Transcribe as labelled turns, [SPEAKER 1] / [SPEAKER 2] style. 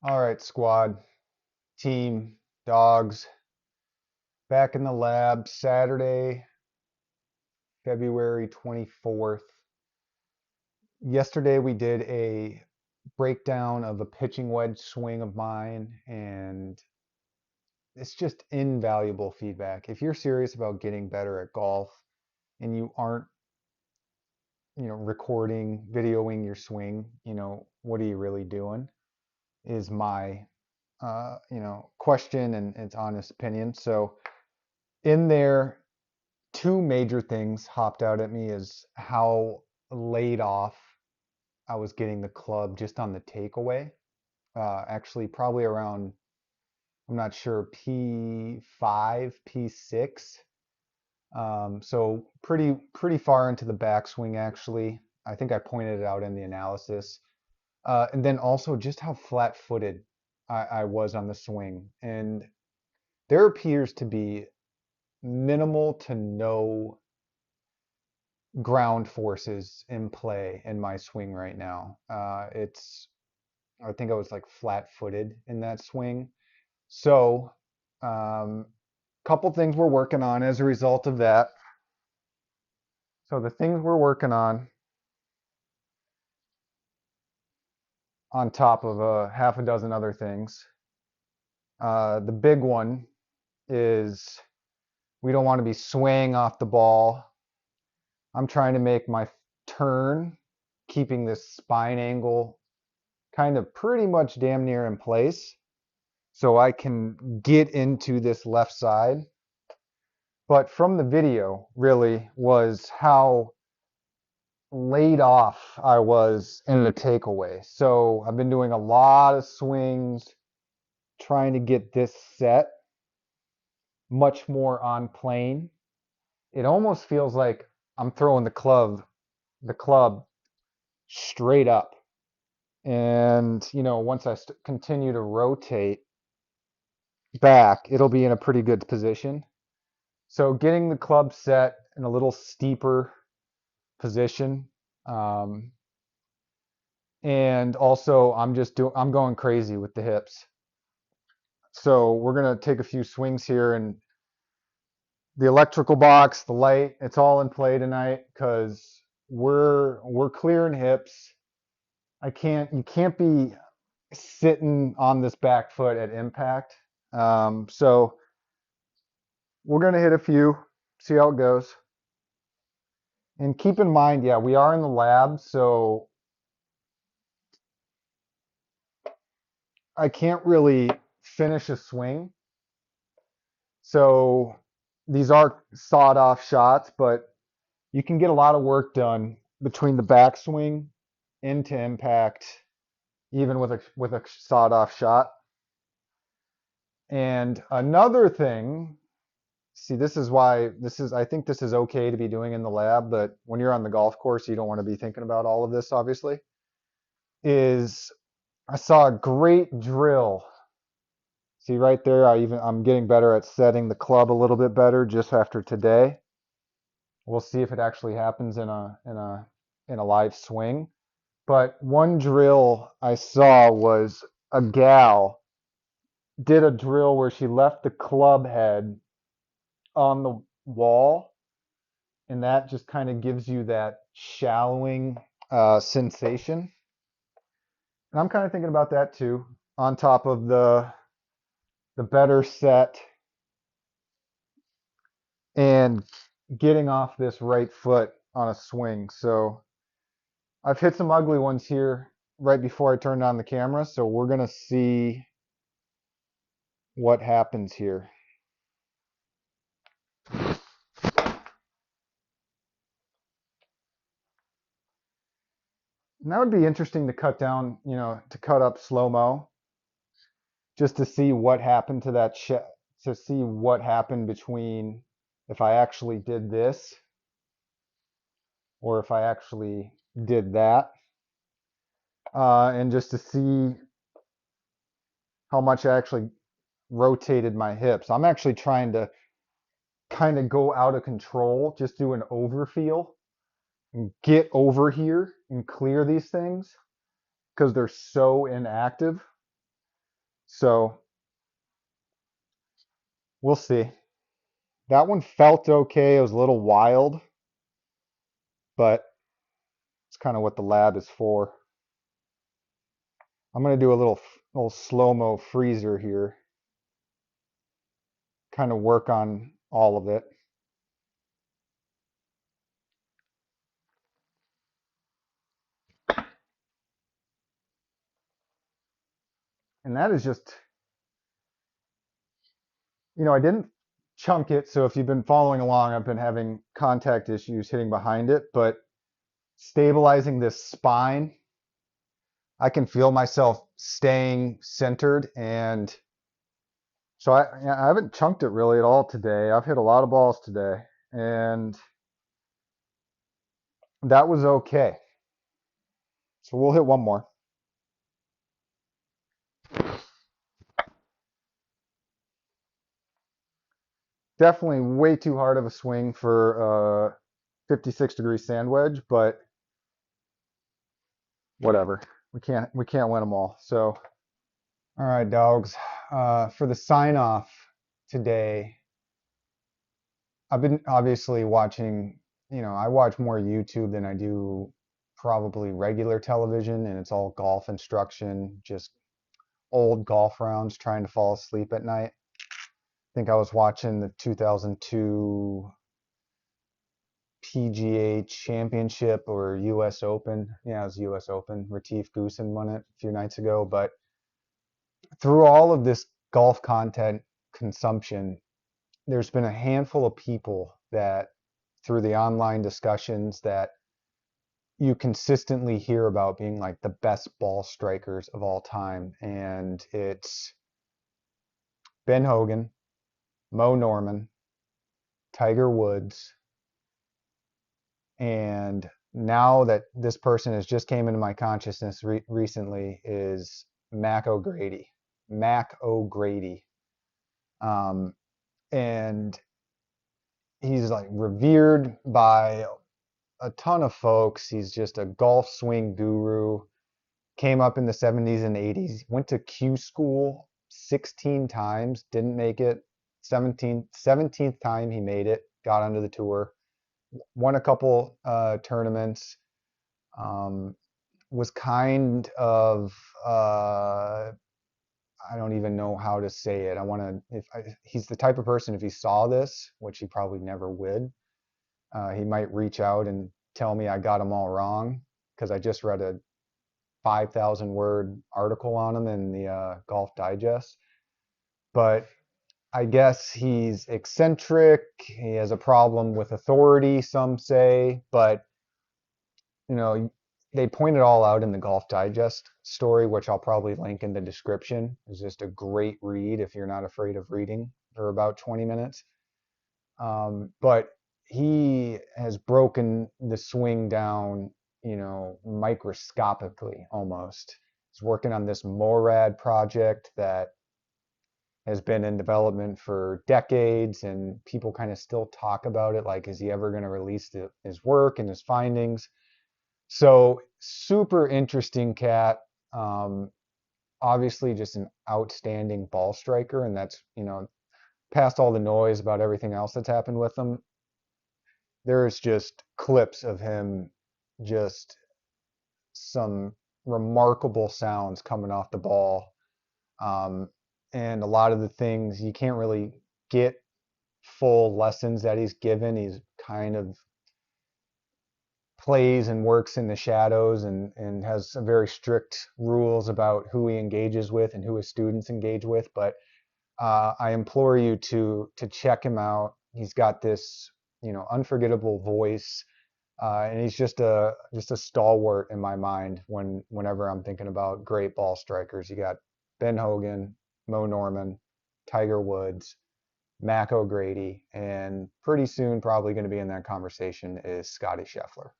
[SPEAKER 1] All right, squad, team, dogs, back in the lab Saturday, February 24th. Yesterday we did a breakdown of a pitching wedge swing of mine, and it's just invaluable feedback. If you're serious about getting better at golf and you aren't, recording, videoing your swing, what are you really doing? Is my, question and its honest opinion. So in there, two major things hopped out at me is how laid off I was getting the club just on the takeaway. Actually, probably around, I'm not sure, P5, P6. So pretty far into the backswing, actually. I think I pointed it out in the analysis. And then also just how flat-footed I was on the swing. And there appears to be minimal to no ground forces in play in my swing right now. I think I was like flat-footed in that swing. So, couple things we're working on as a result of that. So the things we're working on top of a half a dozen other things. The big one is we don't want to be swaying off the ball. I'm trying to make my turn, keeping this spine angle kind of pretty much damn near in place so I can get into this left side. But from the video really was how laid off I was in the takeaway. So I've been doing a lot of swings trying to get this set much more on plane. It almost feels like I'm throwing the club straight up. And, once I continue to rotate back, it'll be in a pretty good position. So getting the club set in a little steeper position. And also I'm going crazy with the hips. So we're gonna take a few swings here, and the electrical box, the light, it's all in play tonight because we're clearing hips. You can't be sitting on this back foot at impact. So we're gonna hit a few, see how it goes. And keep in mind, yeah, we are in the lab, so I can't really finish a swing. So these are sawed off shots, but you can get a lot of work done between the backswing into impact, even with a sawed off shot. And another thing, see, I think this is okay to be doing in the lab, but when you're on the golf course, you don't want to be thinking about all of this, obviously, is I saw a great drill. See right there, I'm getting better at setting the club a little bit better just after today. We'll see if it actually happens in a live swing. But one drill I saw was a gal did a drill where she left the club head on the wall, and that just kind of gives you that shallowing sensation. And I'm kind of thinking about that too, on top of the better set and getting off this right foot on a swing. So I've hit some ugly ones here right before I turned on the camera, so we're gonna see what happens here. And that would be interesting to cut down, to cut up slow-mo, just to see what happened to to see what happened between if I actually did this or if I actually did that, and just to see how much I actually rotated my hips. I'm actually trying to kind of go out of control, just do an overfeel and get over here and clear these things because they're so inactive. So we'll see. That one felt okay. It was a little wild, but it's kind of what the lab is for. I'm gonna do a little slow-mo freezer here, kind of work on all of it. And that is just, I didn't chunk it. So if you've been following along, I've been having contact issues hitting behind it, but stabilizing this spine, I can feel myself staying centered. And so I haven't chunked it really at all today. I've hit a lot of balls today, and that was okay. So we'll hit one more. Definitely way too hard of a swing for a 56-degree sand wedge, but whatever. We can't win them all. So, all right, dogs. For the sign off today, I've been obviously watching. I watch more YouTube than I do probably regular television, and it's all golf instruction, just old golf rounds, trying to fall asleep at night. I think I was watching the 2002 PGA Championship or US Open. Yeah, it was US Open. Retief Goosen won it a few nights ago. But through all of this golf content consumption, there's been a handful of people that, through the online discussions, that you consistently hear about being like the best ball strikers of all time. And it's Ben Hogan, Mo Norman, Tiger Woods, and now that this person has just came into my consciousness recently is Mac O'Grady. Mac O'Grady. Um, and he's like revered by a ton of folks. He's just a golf swing guru. Came up in the 70s and 80s. Went to Q school 16 times. Didn't make it. 17th time he made it. Got onto the tour. Won a couple tournaments. Um, was kind of I don't even know how to say it. I want to if I, he's the type of person, if he saw this, which he probably never would, he might reach out and tell me I got him all wrong, because I just read a 5,000 word article on him in the Golf Digest. But I guess he's eccentric. He has a problem with authority, some say, but you know, they point it all out in the Golf Digest story, which I'll probably link in the description. It's just a great read if you're not afraid of reading for about 20 minutes. But he has broken the swing down, microscopically almost. He's working on this MORAD project that has been in development for decades, and people kind of still talk about it. Like, is he ever going to release his work and his findings? So super interesting cat. Um, Obviously just an outstanding ball striker, and that's, past all the noise about everything else that's happened with him. There's just clips of him, just some remarkable sounds coming off the ball. Um, and a lot of the things you can't really get full lessons that he's given. He's kind of plays and works in the shadows, and has some very strict rules about who he engages with and who his students engage with. But I implore you to check him out. He's got this, unforgettable voice, and he's just a stalwart in my mind whenever I'm thinking about great ball strikers. You got Ben Hogan, Mo Norman, Tiger Woods, Mac O'Grady, and pretty soon probably going to be in that conversation is Scotty Scheffler.